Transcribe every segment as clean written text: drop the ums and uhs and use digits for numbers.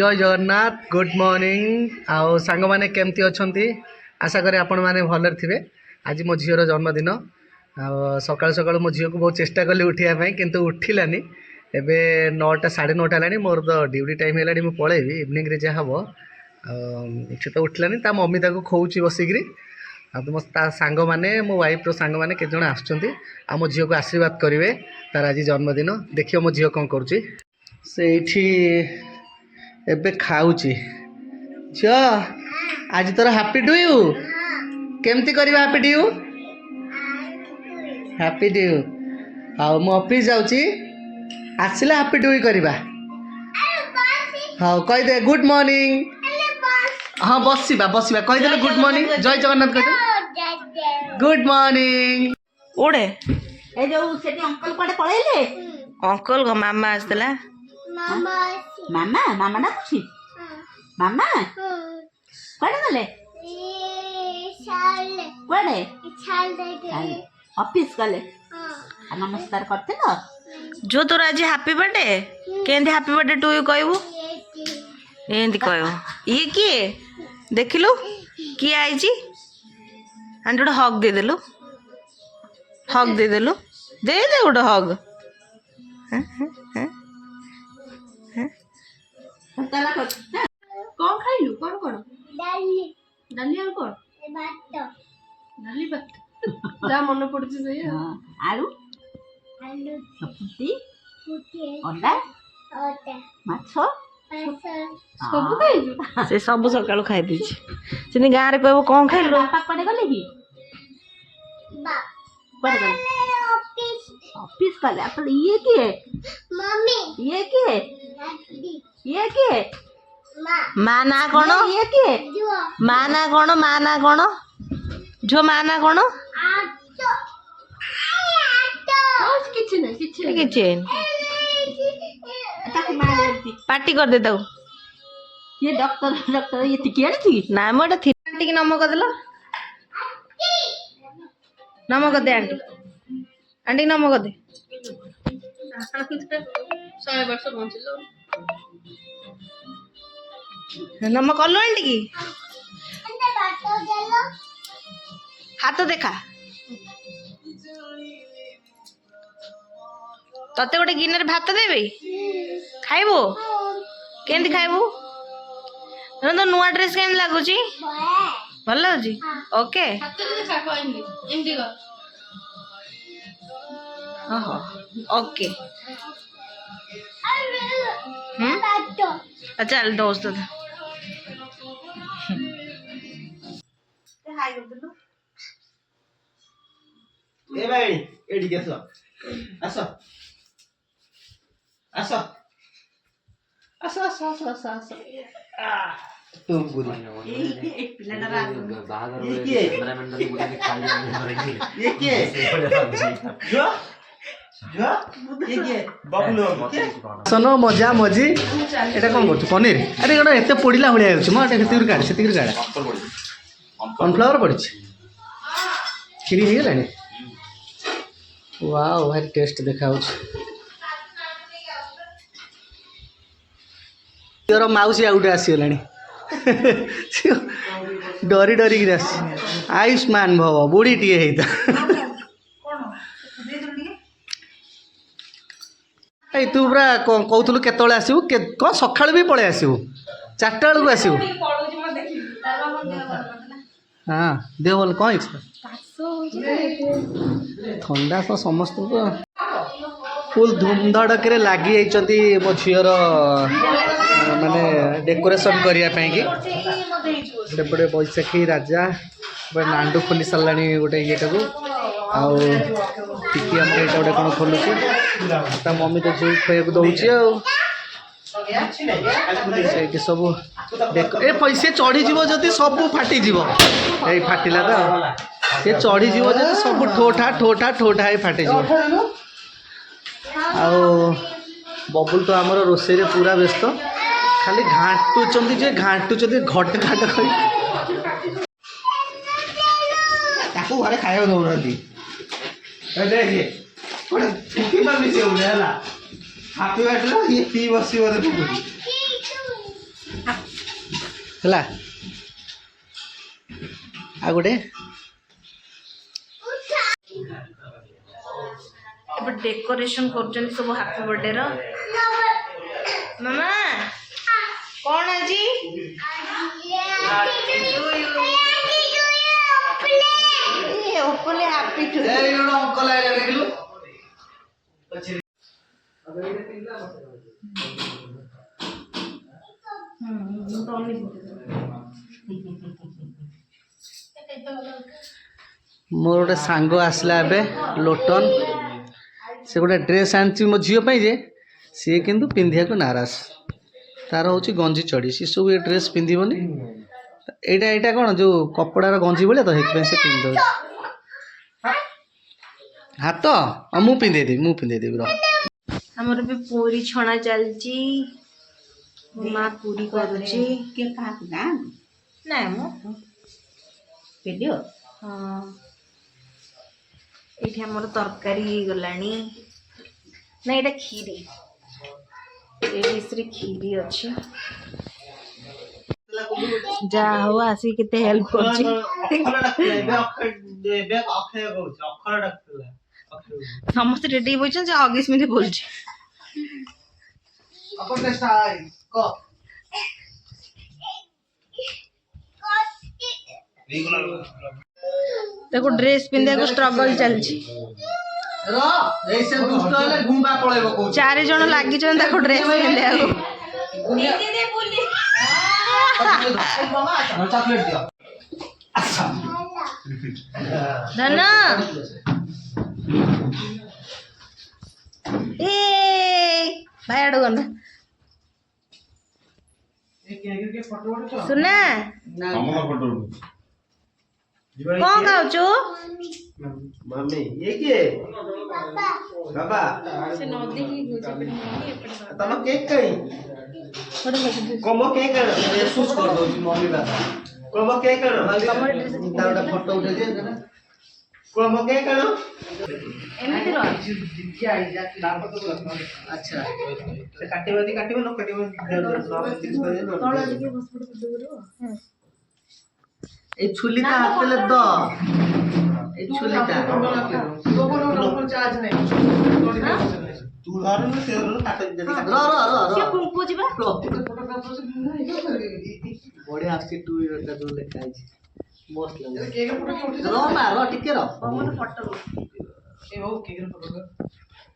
जय Jagannath good morning आओ सांग माने केमती अछंती आशा करी आपण माने भलर थिबे। आज मो झीर जन्मदिन सकाल सकाल मो झील को बहुत चेष्टा कली उठा किंतु उठिलानी एबे 9टा 9:30 हेलानी मोर तो ड्यूटी टाइम हेलानी मु पळेबी इवनिंग रे जा हबो से तो उठिलानी ता मम्मी ताको खोउची बसिकरी आ तुम ता सांग माने मो वाइफ रो सांग माने के जण आछंती आ मो झील को आशीर्वाद करिवे तार आज जन्मदिन देखियो मो झील कोन करूची सेठी एबे खाऊची झियो आज तोर हैप्पी डू यू केमती करबा हैप्पी डू यू आ मो ऑफिस जाउची आसिला हैप्पी डू यू करबा हां कहि दे गुड मॉर्निंग हाँ बसिबा बसिबा कहि दे गुड मॉर्निंग जय जगन्नाथ कहि दे गुड मॉर्निंग ओडे ए जो सेठी अंकल कोडे पळेले अंकल गो मामा आसला मामा मामा मामा डाकुची मामा कोडे गले कोडे ऑफिस गले नमस्कार करते ना जो तोर आज हैप्पी बर्थडे केंदी हैप्पी बर्थडे टू यू कहबू एंदी कहबू ये किए देखिलु किए आईची आंटी गोटे हग दे देलु दे दे गोटे हग कौन खाइलु कौन कौन डाली डाली और कौन भात डाली भात जा मन पड़छ से आलू आलू फुटी फुटी अंडा अंडा माछो सब खाइलु से सब सकाळु खाइ दिछि सिनी गां रे कहबो कोन खाइलु बापा कोडे गले की बा कोडे गले ऑफिस ऑफिस गले अपन ये की है मम्मी ये की है ये की है मां ना कोन ये की है मां ना कोन जो मां ना कोन आटो किछि नहीं किछि ताकि मारती पार्टी कर दे दऊ ये डॉक्टर ये टिकिया थी ना मोटा थी आंटी की नमक देलो नमक दे आंटी नमक दे 100 वर्ष पहुंचलो नमक कलो आंटी की हाथ देखा तते गोटे गिनर भात देबे खाइबो केंदी खाइबो तो नुआ ड्रेस केम लागुची भल लागुची ओके ओके चल दोस्त ए भाई एडी केसो आसो आसो आसो आसो आसो आसो आसो तुम गुरी एक पिलाटा बाहर ये कैमरामैन बुला के खा लिया ये के जो ये बबुलो सनो मजा मजी एटा कोन करछ पनीर अरे एटा एते पोडिला होलिया होछ म एटा केतिर काढ सेतिर काढ कॉर्नफ्लावर पड़छ खिरी हे गेलानी वाओ भारी टेस्ट देखाउछ तोर माउसी आउटे आसीगलानी डरी डरी गिरास आयुष्मान भव बुढ़ी टीए हेता ए तू पूरा कहतलु केतले आसीबू कौन सकाळ भी पळे आसीबू 4टा बेलू आसीबू हाँ देह भल कौन थंडा तो समस्त को फुल धूमधड़क लगी जाती मो झीर माने डेकोरेशन करने गोटे बैशाखी राजा नांडू खोली सारा गोटे ये आउ टिकी आम ये गोटे कौन खोलुची मम्मी तो झील खाया दौर सब ए पैसे चढ़ीज जदि सब फाटिज ये फाटिला तो सी चढ़ीज जदि सब ठोठा ठोठा ठोठा फाटिज आओ बबुल तो आमर रोषे पूरा व्यस्त खाली घाटुंट जे घाटुंट घट घाट घरे खाया दौना हैप्पी बर्थडे ये पी बस ହେଲା ଆଉ ଗୋଟେ ଏବେ ଡେକୋରେସନ କରୁଛନ୍ତି ସବୁ ହାପି ବर्थडे ର। ମାମା କଣ ଆଜି ଓପଲେ ହାପି ଟୁ ଅଙ୍କଲ ଆଇଲା ଦେଖିଲୁ ମୋର ଗୋଟେ ସାଙ୍ଗ ଆସିଲା ଏବେ ଲୋଟନ ସେ ଗୋଟେ ଡ୍ରେସ୍ ଆଣିଛି ମୋ ଝିଅ ପାଇଁ ଯେ ସିଏ କିନ୍ତୁ ପିନ୍ଧିବାକୁ ନାରାଜ ତାର ହେଉଛି ଗଞ୍ଜି ଚଢ଼ି ସେ ସବୁ ଏ ଡ୍ରେସ୍ ପିନ୍ଧିବନି ଏଇଟା କ'ଣ ଯେଉଁ କପଡ଼ାର ଗଞ୍ଜି ଭଳିଆ ତ ସେଥିପାଇଁ ସେ ପିନ୍ଧି ଦେଉଛି ହାତ ମୁଁ ପିନ୍ଧେଇଦେବି ରହ ଆମର ବି ପୁରୀ ଛଣା ଚାଲିଛି ମା ପୁରୀ କରୁଛି ନାଇଁ ମୁଁ ଭିଡ଼ିଓ ହଁ ଏଇଠି ଆମର ତରକାରୀ ହେଇଗଲାଣି ନା ଏଇଟା କ୍ଷୀରି ଏ ଡିଶରେ କ୍ଷୀରି ଅଛି ଯାହା ହଉ ଆସିକି କେତେ ହେଲ୍ପ କରୁଛି ସମସ୍ତେ ରେଡି ହେଇଛନ୍ତି ଯେ ଅଗିସ୍ ମିନିଟ୍ ବୋଲୁଛି ତାକୁ ଡ୍ରେସ୍ ପିନ୍ଧିବାକୁ ଷ୍ଟ୍ରଗଲ ଚାଲିଛି 4 ଜଣ ଲାଗିଛନ୍ତି ତାକୁ ଡ୍ରେସ୍ ପିନ୍ଧିବାକୁ ଧନ ଏ ଭାଇ ଆଡୁ ଗଲା ସୁନା କଣ ଖାଉଛୁ मम्मी ये किए बाबा से नदी की तम केक कहीं कोमो केक कर सूच कर दो जी मम्मी बाबा कोमो केक कर दादा फोटो उठे दे ना कोमो केक कर एमिति रो अच्छा से काटिबो न काटिबो तळ के हॉस्पिटल दूर ए छुलीटा हातले द ए छुलीटा लोगन चार्ज नहीं तू घर में से काट दे रो के कुंकु जिबा बड़े आसी टू ईयर का जो लेखा है मस्त लगे केक फोटो रो ना रो टिके रो हमर फोटो ए हो केक फोटो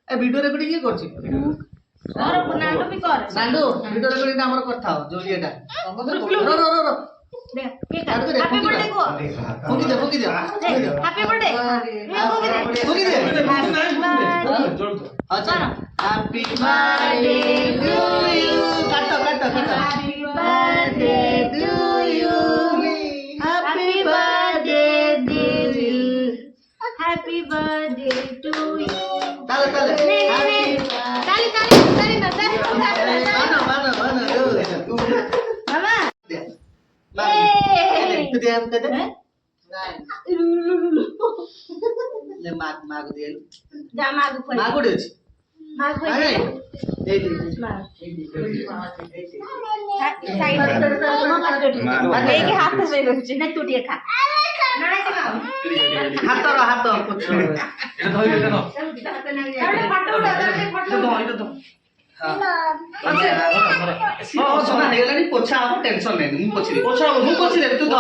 ए वीडियो रिकॉर्डिंग के करछि और नांडो भी कर नांडो वीडियो रिकॉर्डिंग हमर करथा हो जो एटा रो रो रो दे केक हैप्पी बर्थडे को फुकी दे हैप्पी बर्थडे फुकी दे अच्छा हैप्पी बर्थडे टू यू काटो happy birthday to you happy birthday to you happy birthday to you चलो ताली मानो मामा तू दे हम दे ले माग दे जा मागु पड़ी मागु दे मागु अरे ए दे एक हाथ से रखछि ना तू टिए खा हाथ कुछ एटा धोई दे तो फोटो उठा फोटो दो हां सोना हे गलानी पोछा हम टेंशन नहीं मु पोछि दे पोछा मु पोछि दे तू धो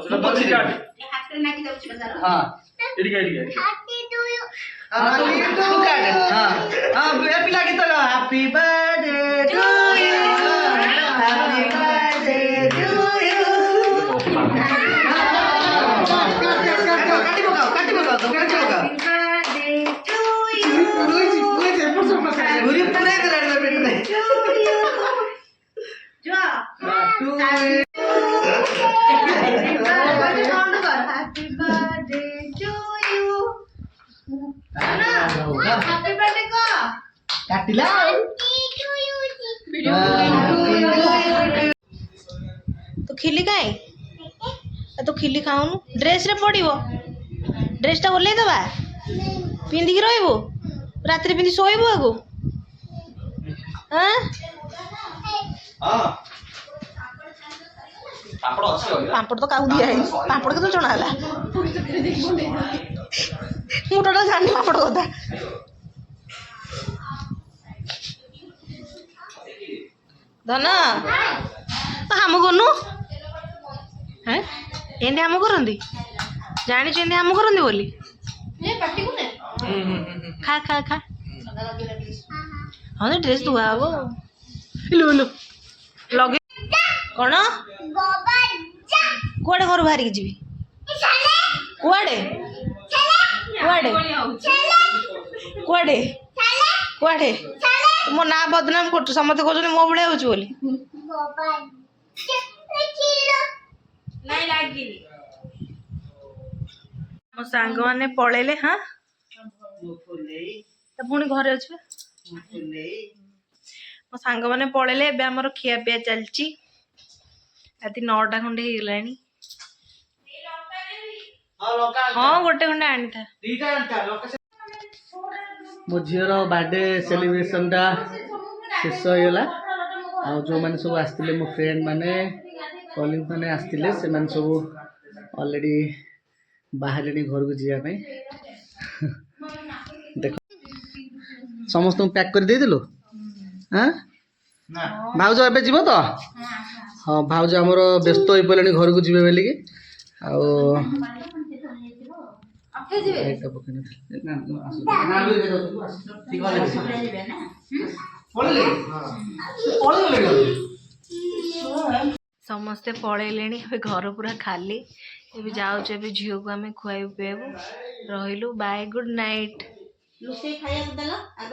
सेटा पोछि दे हाथ से नाकी जाउछि बजार हां एडी तू काट हां पिला गीत गा happy birthday to you happy birthday to you काटी बगा पूरी पूरे कलर में पेट में जो happy birthday to you happy birthday को काटिला तो खिली काई तो खिली खाऊनु ड्रेस रे पड़िबो ड्रेस टा ओल्लै दबा पिंदी की रहइबो रात्रि पिंदी सोइबो आगो हां हां ପାମ୍ପଡ଼ ତ କାହାକୁ ଦିଆ ହେଇନି ପାମ୍ପଡ଼ କେତେ ଜଣା ହେଲା ମୁଁ ଟୋଟାଲ ଜାଣିନି ପାମ୍ପଡ଼ କଥା ଧନ ହାମ କରୁନୁ ହେଁ ଏମିତି ହାମ କରନ୍ତି ଜାଣିଛୁ ଏମିତି ହାମ କରନ୍ତି ବୋଲି ଖା ଖା ଖା ହଁ ଡ୍ରେସ୍ ଧୁଆ ହବ ଲଗେଇ କ'ଣ କୁଆଡ଼େ ଘରୁ ବାହାରିକି ଯିବି କୁଆଡ଼େ କୁଆଡ଼େ କୁଆଡ଼େ କୁଆଡ଼େ ମୋ ନାଁ ବଦନାମ କରୁଛୁ ସମସ୍ତେ କହୁଛନ୍ତି ମୋ ଭଳିଆ ହଉଛି ବୋଲି ମୋ ସାଙ୍ଗମାନେ ପଳେଇଲେ ହଁ ପୁଣି ଘରେ ଅଛି ମୋ ସାଙ୍ଗମାନେ ପଳେଇଲେ ଏବେ ଆମର ଖିଆପିଆ ଚାଲିଛି ରାତି 9ଟା ଖଣ୍ଡେ ହେଇଗଲାଣି ହଁ ଗୋଟେ ଖଣ୍ଡେ ଆଣିଥା ମୋ ଝିଅର ବାର୍ଥଡେ ସେଲିବ୍ରେସନଟା ଶେଷ ହେଇଗଲା ଆଉ ଯେଉଁମାନେ ସବୁ ଆସିଥିଲେ ମୋ ଫ୍ରେଣ୍ଡ ମାନେ କଲିଗ ମାନେ ଆସିଥିଲେ ସେମାନେ ସବୁ ଅଲରେଡ଼ି ବାହାରିଲେଣି ଘରକୁ ଯିବା ପାଇଁ ଦେଖ ସମସ୍ତଙ୍କୁ ପ୍ୟାକ୍ କରି ଦେଇଥିଲୁ ହଁ ଭାଉଜ ଏବେ ଯିବ ତ ହଁ ଭାଉଜ ଆମର ବ୍ୟସ୍ତ ହେଇପଡ଼ିଲେଣି ଘରକୁ ଯିବେ ବୋଲିକି ଆଉ ସମସ୍ତେ ପଳେଇଲେଣି ଏବେ ଘର ପୁରା ଖାଲି ଏବେ ଯାଉଛୁ ଏବେ ଝିଅକୁ ଆମେ ଖୁଆଇବୁ ପିଆଇବୁ ରହିଲୁ ବାଏ ଗୁଡ୍ ନାଇଟ୍ ରୋଷେଇ ଖାଇବାକୁ ଦେଲ ଆଗ